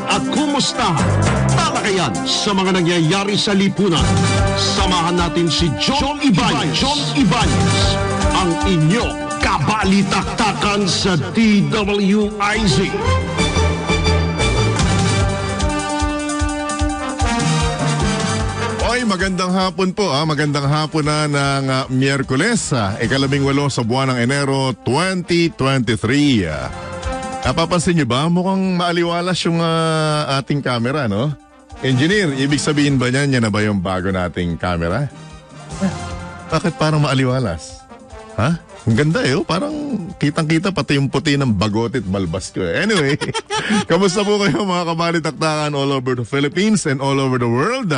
at kumustahan. Talakayan sa mga nangyayari sa lipunan. Samahan natin si John Ibanez. John Ibanez, ang inyong kabalitaktakan sa DWIZ. Magandang hapon po, magandang hapon na ng Miyerkules, ika-18 sa buwan ng Enero 2023. Napapansin niyo ba? Mukhang maaliwalas yung ating camera, no? Engineer, ibig sabihin ba niyan, yan na ba yung bago nating camera? Bakit parang maaliwalas? Ha? Ang ganda parang kitang-kita pati yung puti ng bagotit balbas ko. Anyway, kamusta po kayo mga kabalitaktakan all over the Philippines and all over the world?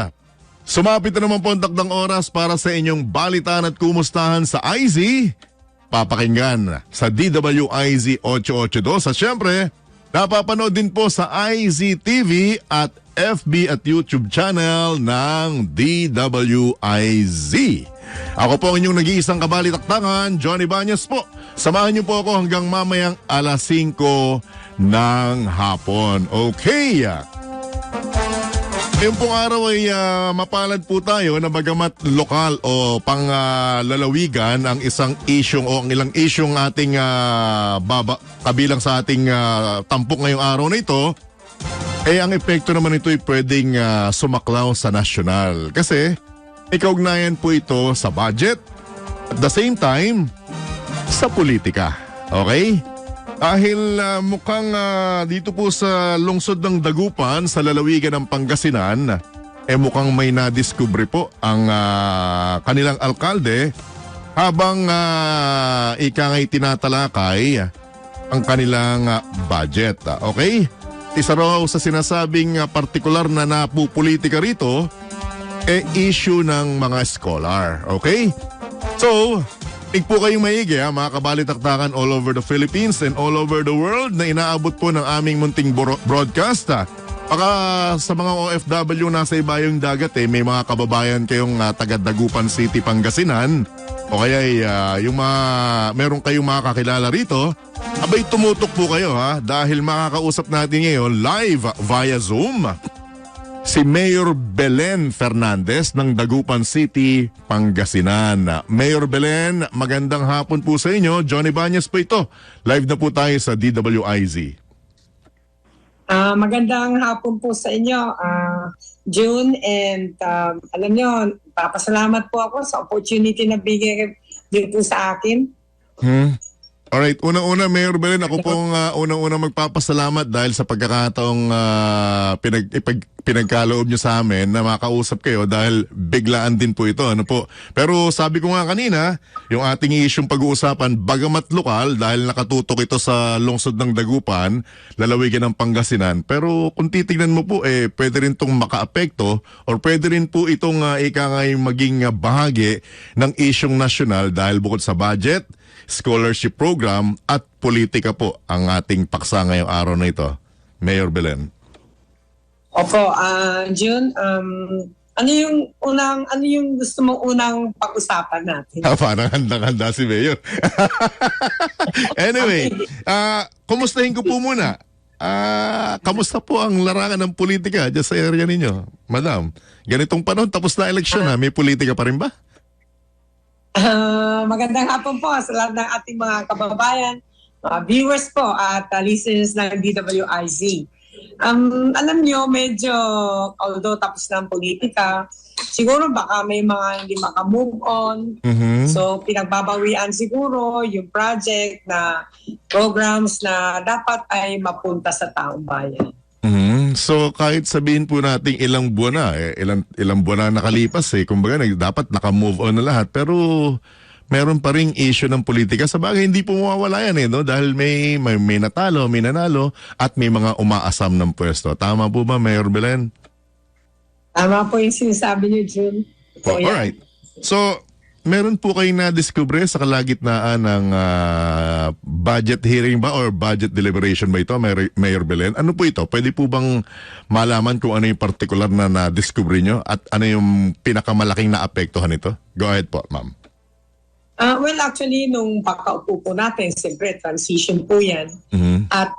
Sumapit na naman po ang takdang oras para sa inyong balitaan at kumustahan sa IZ. Papakinggan sa DWIZ 882 at syempre, napapanood din po sa IZ TV at FB at YouTube channel ng DWIZ. Ako po ang inyong nag-iisang kabalitaktakan, Johnny Ibanez po. Samahan niyo po ako hanggang mamayang alas 5 ng hapon. Okay. Ngayong pong araw ay mapalad po tayo na bagamat lokal o panglalawigan ang isang isyong o ang ilang isyong ating kabilang sa ating tampok ngayong araw na ito, ang epekto naman ito ay pwedeng sumaklaw sa nasyonal. Kasi may kaugnayan po ito sa budget at the same time sa politika. Okay? Dahil mukhang dito po sa lungsod ng Dagupan, sa lalawigan ng Pangasinan, mukhang may nadiskubre po ang kanilang alkalde habang ika nga'y tinatalakay ang kanilang budget. Okay? Isa raw sa sinasabing partikular na napupolitika rito, issue ng mga scholar. Okay? So, po kayong maigi mga kabalitaktakan all over the Philippines and all over the world na inaabot po ng aming munting broadcast. Baka sa mga OFW nasa ibayong dagat may mga kababayan kayong taga Dagupan City, Pangasinan o kaya yung meron kayong mga kakilala rito, abay tumutok po kayo dahil makakausap natin ngayon live via Zoom si Mayor Belen Fernandez ng Dagupan City, Pangasinan. Mayor Belen, magandang hapon po sa inyo. Johnny Ibanez po ito. Live na po tayo sa DWIZ. Magandang hapon po sa inyo, June. And alam nyo, papasalamat po ako sa opportunity na bigay din po sa akin. Alright, unang-una Mayor Belen, ako pong unang-una magpapasalamat dahil sa pagkakataong pinagkaloob nyo sa amin na makausap kayo dahil biglaan din po ito. Ano po? Pero sabi ko nga kanina, yung ating isyong pag-uusapan, bagamat lokal dahil nakatutok ito sa lungsod ng Dagupan, lalawigan ng Pangasinan. Pero kung titignan mo po, pwede rin itong makaapekto or pwede rin po itong ikangay maging bahagi ng isyong nasyonal dahil bukod sa budget, scholarship program at politika po ang ating paksa ngayong araw na ito. Mayor Belen. Opo, June, ano yung gusto mong unang pag-usapan natin? Parang handang-handa si Mayor. Anyway, kumustahin ko po muna. Kamusta po ang larangan ng politika dyan sa area ninyo? Madam, ganitong panahon tapos na eleksyon may politika pa rin ba? Magandang hapon po sa lahat ng ating mga kababayan, viewers po at listeners ng DWIZ. Alam nyo, medyo although tapos na ang politika, siguro baka may mga hindi maka-move on. So pinagbabawian siguro yung project na programs na dapat ay mapunta sa taong bayan. So kahit sabihin po natin ilang buwan na, ilang buwan na nakalipas kumbaga dapat naka-move on na lahat, pero meron pa ring issue ng politika. Sa bagay, hindi po mawawala yan no? Dahil may natalo, may nanalo, at may mga umaasam ng pwesto. Tama po ba, Mayor Belen? Tama po yung sinasabi niyo, June. Alright. So, meron po kayong na-discover sa kalagitnaan ng budget hearing ba or budget deliberation ba ito, Mayor Belen? Ano po ito? Pwede po bang malaman kung ano yung particular na na-discover nyo at ano yung pinakamalaking naapektuhan nito? Go ahead po, ma'am. Well, actually, nung pagkaupo po natin, siyempre, transition po yan. At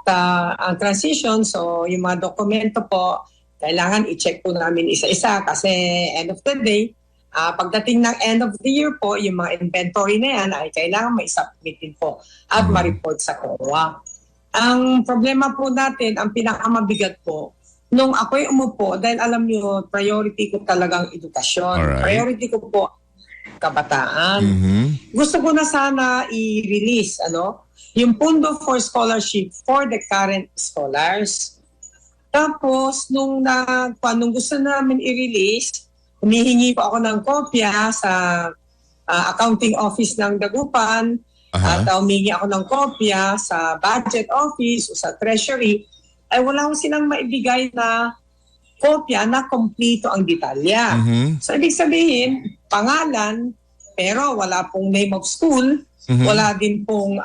ang transition, so yung mga dokumento po, kailangan i-check po namin isa-isa kasi end of the day, pagdating ng end of the year po, yung mga inventory na yan ay kailangan mai-submit din po at ma-report sa COA. Ang problema po natin, ang pinakamabigat po, nung ako'y umupo, dahil alam niyo, priority ko talagang edukasyon. Alright. Priority ko po kabataan. Gusto ko na sana i-release yung Pondo for Scholarship for the current scholars. Tapos, nung gusto namin i-release, humihingi po ako ng kopya sa accounting office ng Dagupan at humihingi ako ng kopya sa budget office o sa treasury, ay wala ko silang maibigay na kopya na kompleto ang detalya. So, ibig sabihin, pangalan, pero wala pong name of school, wala din pong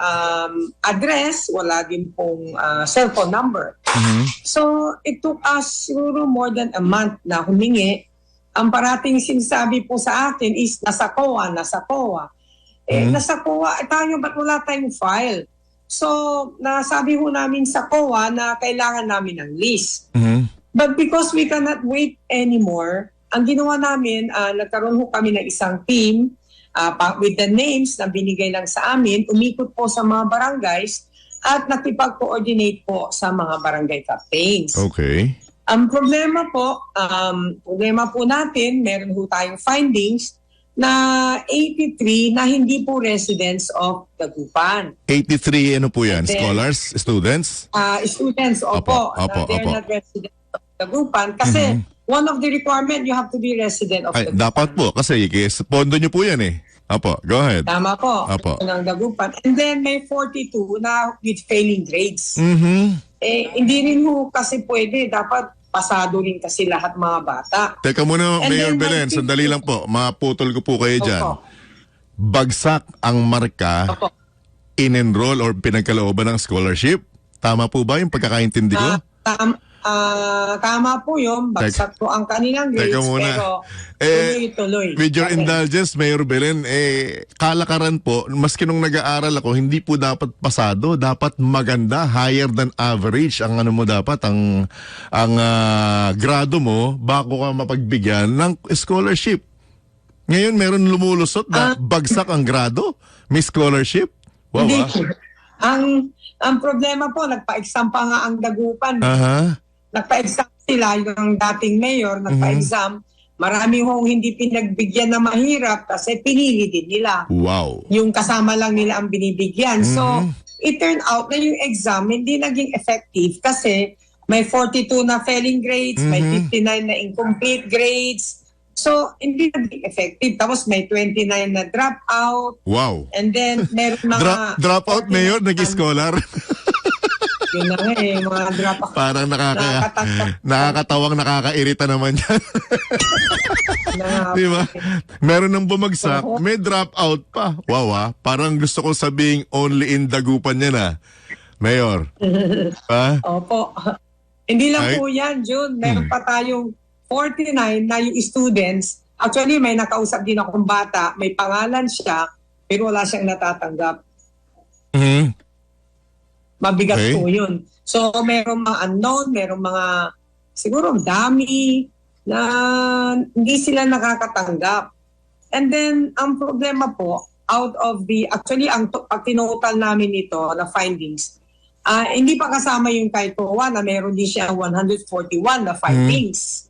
address, wala din pong cellphone number. So, it took us siguro more than a month na humingi. Ang parating sinasabi po sa akin is nasa COA. Nasa COA, tayo ba't wala tayong file? So, nasabi ho namin sa COA na kailangan namin ng list. But because we cannot wait anymore, ang ginawa namin, nagkaroon ho kami ng isang team with the names na binigay lang sa amin, umikot po sa mga barangays at nakipag-coordinate po sa mga barangay captains. Okay. Ang problema po natin, meron po tayong findings na 83 na hindi po residents of Dagupan. 83, ano po yan? Then, Scholars? Students? Students, opo. They're not residents of Dagupan. Kasi one of the requirement, you have to be resident of Dagupan. Dapat po, kasi pondo nyo po yan eh. Apo, go ahead. Tama po. Apo. Ng Dagupan. And then may 42 na with failing grades. Hindi rin ho kasi pwede. Dapat pasado rin kasi lahat mga bata. Teka muna, And Mayor then, Belen, sandali lang po. Maputol ko po kayo dyan. Bagsak ang marka, in-enroll or pinagkalooban ng scholarship. Tama po ba yung pagkakaintindi ko? Tama po yun. Bagsak po ang kanilang grades. Teka muna. Pero tuloy-tuloy. With your indulgence, Mayor Belen, kalakaran po, maski nung nag-aaral ako, hindi po dapat pasado, dapat maganda, higher than average ang ano mo dapat, ang grado mo bago ka mapagbigyan ng scholarship. Ngayon, meron lumulusot na bagsak ang grado, may scholarship. Wow, Hindi. Ang problema po, nagpa-exam pa nga ang Dagupan. Nagpa-exam sila, yung dating mayor, nagpa-exam. Marami hong hindi pinagbigyan na mahirap kasi pinili din nila. Wow. Yung kasama lang nila ang binibigyan. So, it turned out na yung exam hindi naging effective kasi may 42 na failing grades, may 59 na incomplete grades. So, hindi naging effective. Tapos may 29 na dropout. Wow. And then, meron mga... Dropout, Mayor, nag-scholar. Yun na nga mga dropout. Parang nakakatawang nakakairita naman yan. Di ba? Meron nang bumagsak, may dropout pa. Wow, parang gusto ko sabing only in Dagupan yan Mayor. Opo. Hindi lang po yan, June. Meron pa tayong 49 na yung students. Actually, may nakausap din akong bata. May pangalan siya, pero wala siyang natatanggap. Mabigat po yun. So, merong mga unknown, merong mga siguro dami na hindi sila nakakatanggap. And then, ang problema po, actually, pag tinotal namin ito na findings, hindi pa kasama yung kay COA na meron din siya 141 na findings.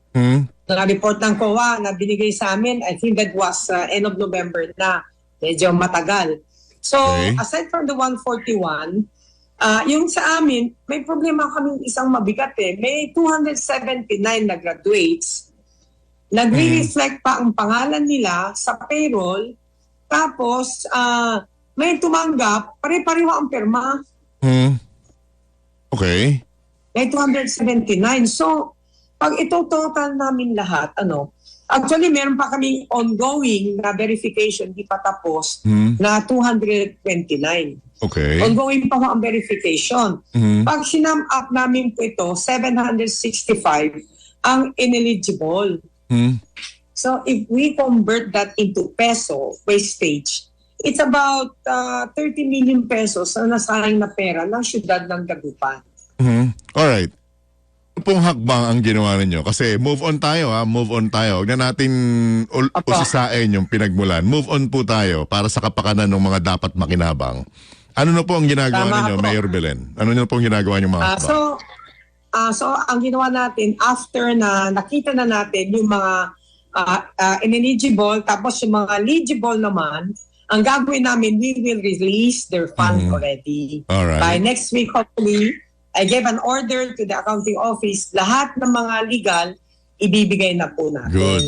Na-report ng COA na binigay sa amin, I think that was end of November na. Medyo matagal. So, aside from the 141, yung sa amin, may problema kaming isang mabigat May 279 na graduates. Nagre-reflect pa ang pangalan nila sa payroll. Tapos, may tumanggap, pare-pareho ang pirma. Okay. May 279. So, pag ito total namin lahat, actually, meron pa kaming ongoing na verification, di pa tapos, na 229. Okay. Ongoing pa ho ang verification. Pag sinum up namin po ito, 765 ang ineligible. So if we convert that into peso wastage, it's about 30 million pesos na nasayang na pera ng syudad ng Dagupan. Alright. Ano pong hakbang ang ginawa ninyo? Kasi move on tayo move on tayo. Huwag na natin usisain yung pinagmulan. Move on po tayo para sa kapakanan ng mga dapat makinabang. Ano na po ang ginagawa ninyo, Mayor Belen? Ano na po ang ginagawa niyo mga hakbang? So ang ginawa natin, after na nakita na natin yung mga ineligible, tapos yung mga eligible naman, ang gagawin namin, we will release their fund already. Alright. By next week, hopefully, I gave an order to the accounting office. Lahat ng mga legal, ibibigay na po natin. Good.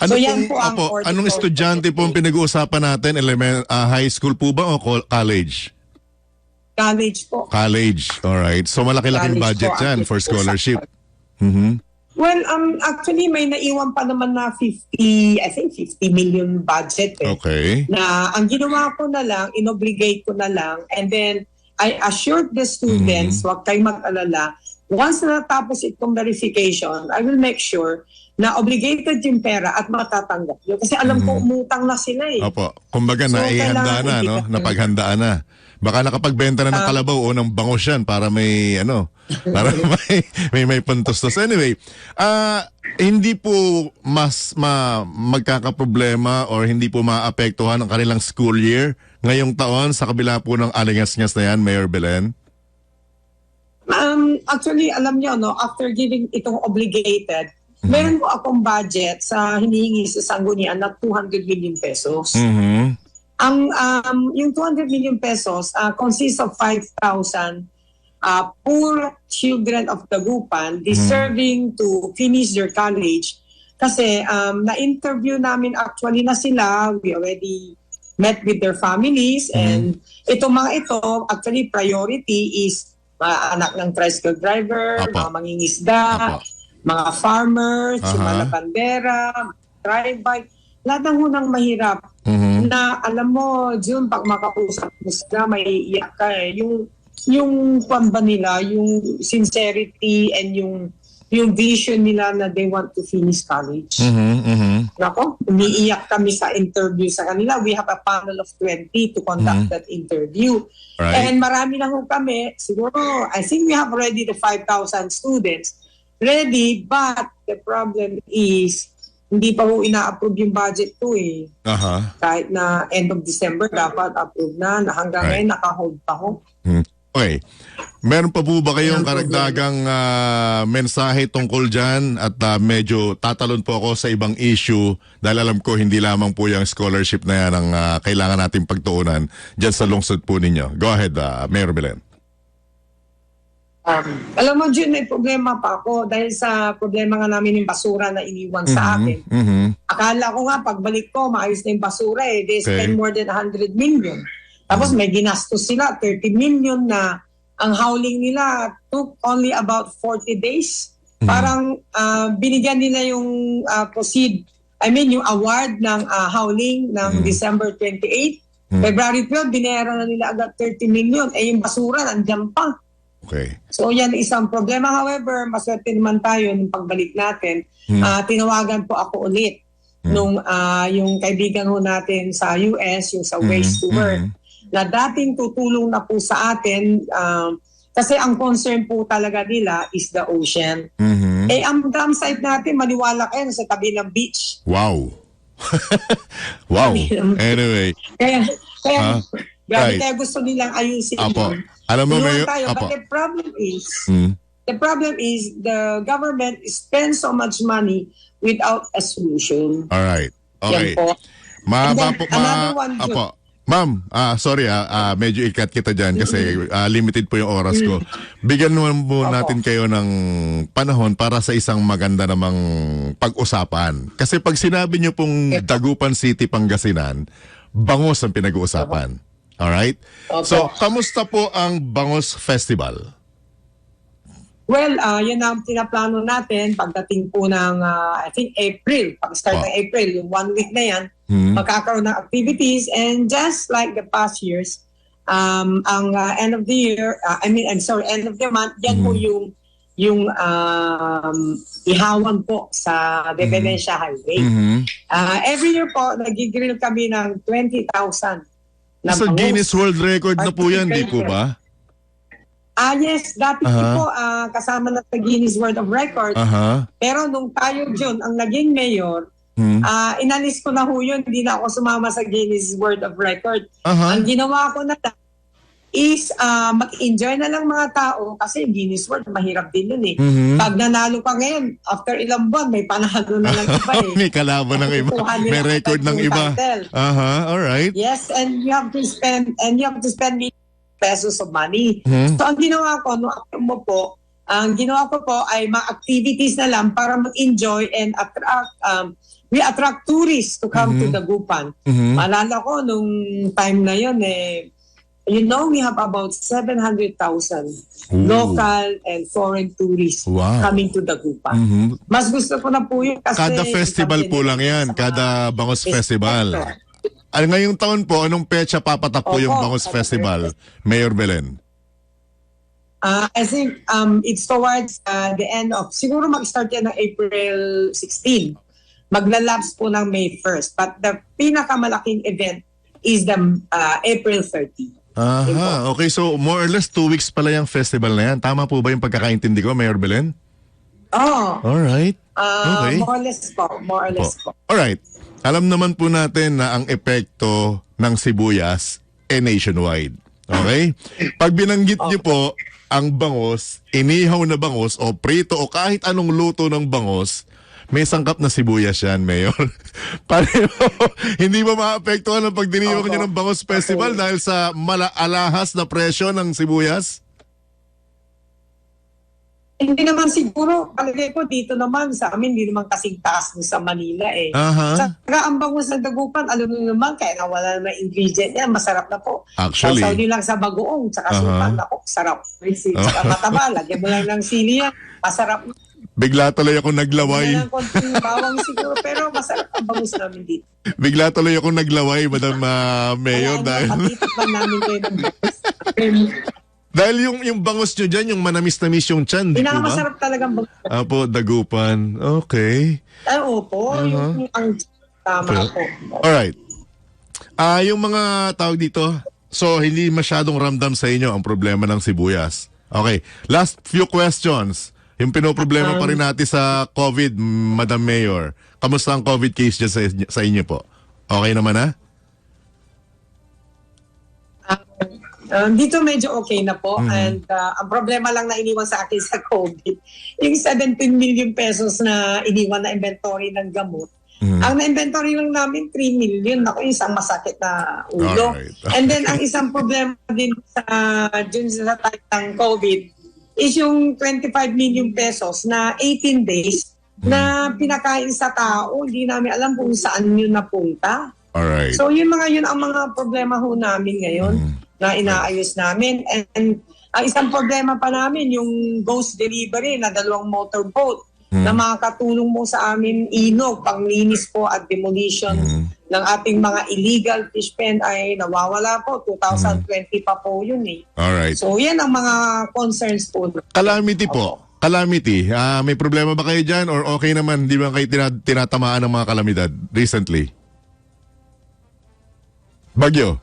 Ano so yan po ang order. Anong estudyante po ang pinag-uusapan natin? High school po ba o college? College po. College. Alright. So malaki-laking budget yan for scholarship. Well, actually may naiwan pa naman na 50 million budget Okay. Na ang ginawa ko na lang, inobligate ko na lang, and then I assured the students, wag kayong mag-alala, once na natapos itong verification, I will make sure na obligated yung pera at matatanggap yun. Kasi alam ko umutang na sila Opo. Kumbaga So, naihanda na, no? Napaghandaan na. Baka nakapagbenta na ng kalabaw o ng bangos yan para may para may pantustos. Anyway, hindi po mas magkakaproblema or hindi po maapektuhan ang kanilang school year ngayong taon sa kabila po ng alingas-ngas na yan, Mayor Belen? Actually, alam niyo, after giving itong obligated, meron po akong budget sa hinihingi sa Sanggunian na 200 million pesos. Yung 200 million pesos consists of 5,000 poor children of Dagupan deserving to finish their college. Kasi na-interview namin actually na sila. We already met with their families, and itong mga ito, actually priority is anak ng tricycle driver, mga mangingisda, mga farmers, yung mga labandera, drive-by, lahat ng hunang mahirap. Na alam mo, June, pag makausap mo sila, may iyak ka yung pamba nila, yung sincerity and yung vision nila na they want to finish college. Nako, umiiyak kami sa interview sa kanila. We have a panel of 20 to conduct that interview. Right. And marami na ho kami. Siguro, I think we have already the 5,000 students ready, but the problem is, hindi pa ho ina-approve yung budget to Kahit na end of December, dapat approve na hanggang ngayon naka-hold pa ho. Okay. Meron pa po ba kayong karagdagang mensahe tungkol dyan? At medyo tatalon po ako sa ibang issue dahil alam ko hindi lamang po yung scholarship na yan ang kailangan natin pagtuunan dyan sa lungsod po ninyo. Go ahead, Mayor Belen. Alam mo, June, may problema pa ako dahil sa problema nga namin yung basura na iniwan sa akin. Akala ko nga, pagbalik ko, maayos na yung basura They spend more than 100 million. Tapos may ginastos sila, 30 million na ang howling nila took only about 40 days. Parang binigyan nila yung yung award ng howling ng December 28. February 12, binayaran na nila agad 30 million. Yung basura, nandiyan pa. Okay. So yan isang problema. However, maswerte naman tayo nung pagbalik natin. Tinawagan po ako ulit nung yung kaibigan ho natin sa US, yung sa Ways to Work, na dating tutulong na po sa atin kasi ang concern po talaga nila is the ocean. Ang dam site natin, maniwala kayo, sa tabi ng beach. Wow. Wow. Anyway. Kaya grabe, kaya gusto nilang ayusin. Alam mo, Mayor, but the problem is the government spends so much money without a solution. All right. Okay. Another one, Ma'am, sorry medyo ikat kita dyan kasi limited po yung oras ko. Bigyan naman po natin kayo ng panahon para sa isang maganda namang pag-usapan. Kasi pag sinabi nyo pong Dagupan City, Pangasinan, Bangos ang pinag-uusapan. Alright? So, kamusta po ang Bangos Festival? Well, yan ang tinaplano natin pagdating po ng, I think, April. Pag-start ng April, yung 1 week na yan, magkakaroon ng activities. And just like the past years, ang end of the year, end of the month, yan po yung ihawan po sa Dependencia Highway. Every year po, nagigrill kami ng 20,000 na So bangus. Guinness World Record na po yan, di po ba? Yes, dati po kasama na sa Guinness World of Records. Aha. Pero nung tayo, Jun, ang naging mayor, inalis ko na ho yun. Hindi na ako sumama sa Guinness World of Records. Aha. Ang ginawa ko na lang is mag-enjoy na lang mga tao kasi Guinness World, mahirap din yun eh. Pag nanalo ka ngayon, after ilang buwan, may panalo na lang iba eh. May kalaban ng iba. Kukuha nila May record agad ng yung iba. title. Alright. Yes, and you have to spend pesos of money. So ang ginawa ko, nung ako umupo, ang ginawa ko po ay mga activities na lang para mag-enjoy and we attract tourists to come to Dagupan. Maalala ko nung time na yun you know, we have about 700,000 local and foreign tourists coming to Dagupan. Mas gusto ko na po yun kasi Kada festival po lang yan. Kada Bangus Festival. Ngayong taon po, anong petsa papatak po yung Bangus Festival, Mayor Belen? I think it's towards the end of, siguro mag-start yan ng April 16. Maglalabs po ng May 1st. But the pinakamalaking event is the April 30. Aha, okay. So more or less 2 weeks pala yung festival na yan. Tama po ba yung pagkakaintindi ko, Mayor Belen? Alright. Okay. More or less po. Alright. Alam naman po natin na ang epekto ng sibuyas nationwide. Okay? Pag binanggit niyo po ang bangus, inihaw na bangus o prito o kahit anong luto ng bangus, may sangkap na sibuyas yan, Mayor. Pareho, hindi ba maapektuhan ang pagdiriwang niyo ng Bangus Festival dahil sa alahas na presyo ng sibuyas? Hindi naman siguro, palagay ko dito naman sa amin, hindi naman kasing taas sa Manila eh. Saka ang bangus ng Dagupan, alam mo naman, kaya nawala na ingredient yan, masarap na po. Actually. Sausaw nyo lang sa bagoong, saka supan, ako, sarap. Saka mataba, lagyan mo lang ng sili yan, masarap. Bigla tuloy ako naglaway. Hindi na konting bawang siguro, pero masarap ang bangus namin dito. Bigla tuloy ako naglaway, Madam Mayor. Kaya patitikman namin kayo ng bangus. Dahil yung bangus nyo dyan, yung manamis-namis yung tiyan, di po ba? Pinakamasarap talagang bangus. Apo, Dagupan. Okay. Opo, yung ang tama po. Alright. Yung mga tawag dito, so hindi masyadong ramdam sa inyo ang problema ng sibuyas. Okay. Last few questions. Yung pinoproblema pa rin natin sa COVID, Madam Mayor. Kamusta ang COVID case dyan sa inyo po? Okay naman na? Dito medyo okay na po. And ang problema lang na iniwan sa akin sa COVID, yung 17 million pesos na iniwan na inventory ng gamot. Ang na-inventory lang namin 3 million. Ako, isang masakit na ulo. Alright. And then ang isang problema din sa time ng COVID is yung 25 million pesos na 18 days na pinakain sa tao. Hindi namin alam kung saan yun napunta. Alright. So yun ang mga problema ho namin ngayon na inaayos namin. And ang isang problema pa namin, yung ghost delivery na 2 motorboat na makakatulong mo sa amin inog, panglinis po at demolition ng ating mga illegal fish pen ay nawawala po. 2020 pa po yun eh. Alright. So yan ang mga concerns po. Calamity po. Calamity. May problema ba kayo dyan or okay naman? Di ba kayo tinatamaan ng mga kalamidad recently? Bagyo?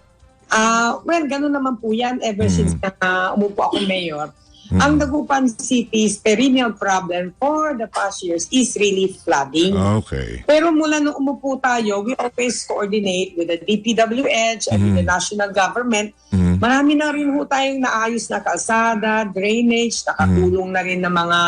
Well, ganun naman po yan ever since na umupo ako mayor. Ang Dagupan City's perennial problem for the past years is really flooding. Okay. Pero mula nung umupo tayo, we always coordinate with the DPWH and with the national government. Marami na rin ho tayong naayos na kalsada, drainage, nakatulong na rin ng mga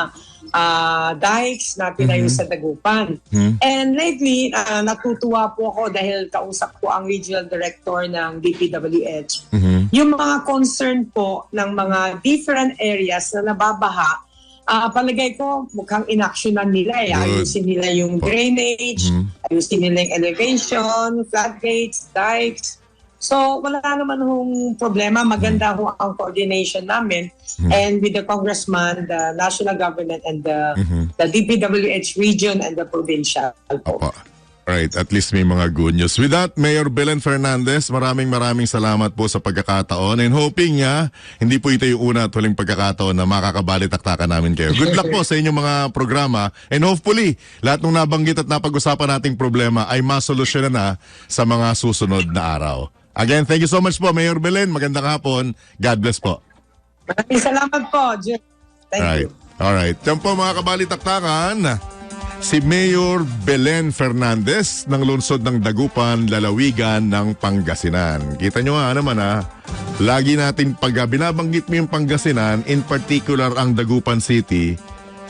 dikes na tinayo sa Dagupan. And lately, natutuwa po ako dahil kausap ko ang regional director ng DPWH. Yung mga concern po ng mga different areas na nababaha, palagay ko mukhang inaksyonan nila. Ayusin nila yung drainage, ayusin nila yung elevation, floodgates, dikes. So wala naman hong problema. Maganda ho ang coordination namin and with the congressman, the national government and the DPWH region and the provincial. Opo. Right, at least may mga good news. With that, Mayor Belen Fernandez, maraming salamat po sa pagkakataon and hoping hindi po ito yung una at huling pagkakataon na makakabalitaktakan namin kayo. Good luck po sa inyong mga programa and hopefully lahat ng nabanggit at napag-usapan nating problema ay masolusyonan na sa mga susunod na araw. Again, thank you so much po, Mayor Belen. Magandang hapon. God bless po. Maraming salamat po, Jim. Thank you. Alright. Yan po mga kabalitaktakan, si Mayor Belen Fernandez ng lungsod ng Dagupan, Lalawigan ng Pangasinan. Kita nyo nga naman lagi natin pag binabanggit mo yung Pangasinan, in particular ang Dagupan City,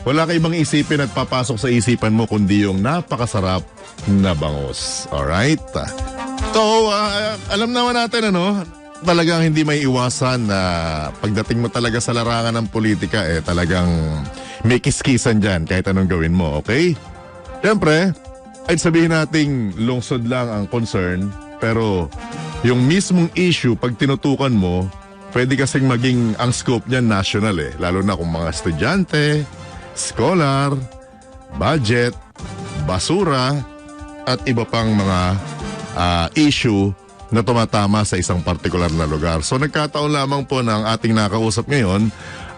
wala ka ibang isipin at papasok sa isipan mo kundi yung napakasarap na bangus. Alright? So, alam naman natin talagang hindi may iwasan na pagdating mo talaga sa larangan ng politika, talagang may kiskisan dyan kahit anong gawin mo, okay? Siyempre, ay sabihin nating lungsod lang ang concern, pero yung mismong issue, pag tinutukan mo, pwede kasing maging ang scope niyan national lalo na kung mga estudyante, scholar, budget, basura, at iba pang mga issue na tumatama sa isang partikular na lugar. So nagkataon lamang po ng ating nakausap ngayon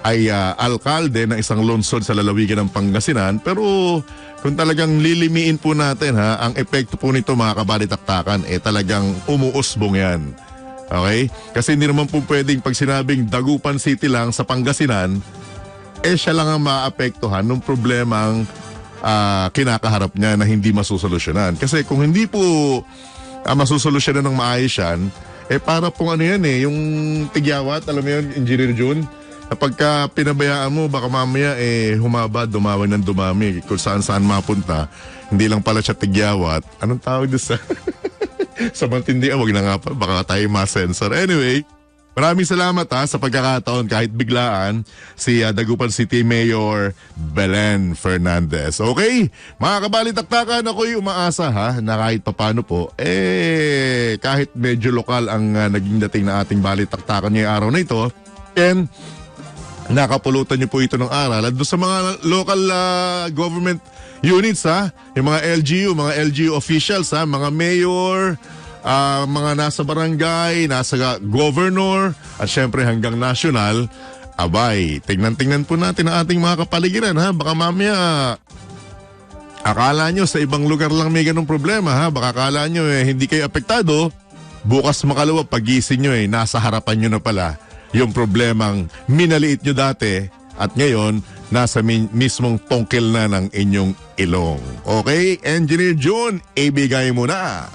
ay alkalde ng isang lungsod sa lalawigan ng Pangasinan. Pero kung talagang lilimiin po natin ang epekto po nito mga kabalitaktakan, talagang umuusbong yan. Okay? Kasi hindi naman po pwedeng pag sinabing Dagupan City lang sa Pangasinan, siya lang ang maapektuhan ng problemang kinakaharap niya na hindi masusolusyonan. Kasi kung hindi po masusolusyonan ng maayos yan, para pong yung tigyawat, alam mo yun, Engineer June, kapag pinabayaan mo, baka mamaya humaba, dumami ng dumami, kung saan-saan mapunta, hindi lang pala siya tigyawat. Anong tawag doon sa sa mantindihan? Wag na nga pa, baka tayo ma-sensor. Anyway, maraming salamat sa pagkakataon kahit biglaan si Dagupan City Mayor Belen Fernandez. Okay? Mga kabalitaktakan, ako'y umaasa na kahit papano po, kahit medyo lokal ang naging dating na ating balitaktakan ngayong araw na ito, and nakapulutan niyo po ito ng aral at doon sa mga local government units yung mga LGU, mga LGU officials mga mayor, mga nasa barangay, nasa governor, at syempre hanggang national, abay, tingnan po natin ang ating mga kapaligiran baka mamaya akala nyo sa ibang lugar lang may ganung problema baka akala nyo hindi kayo apektado, bukas makalawa pagising nyo nasa harapan nyo na pala yung problemang minaliit nyo dati at ngayon nasa mismong tungkil na ng inyong ilong. Okay, Engineer June, ibigay mo na.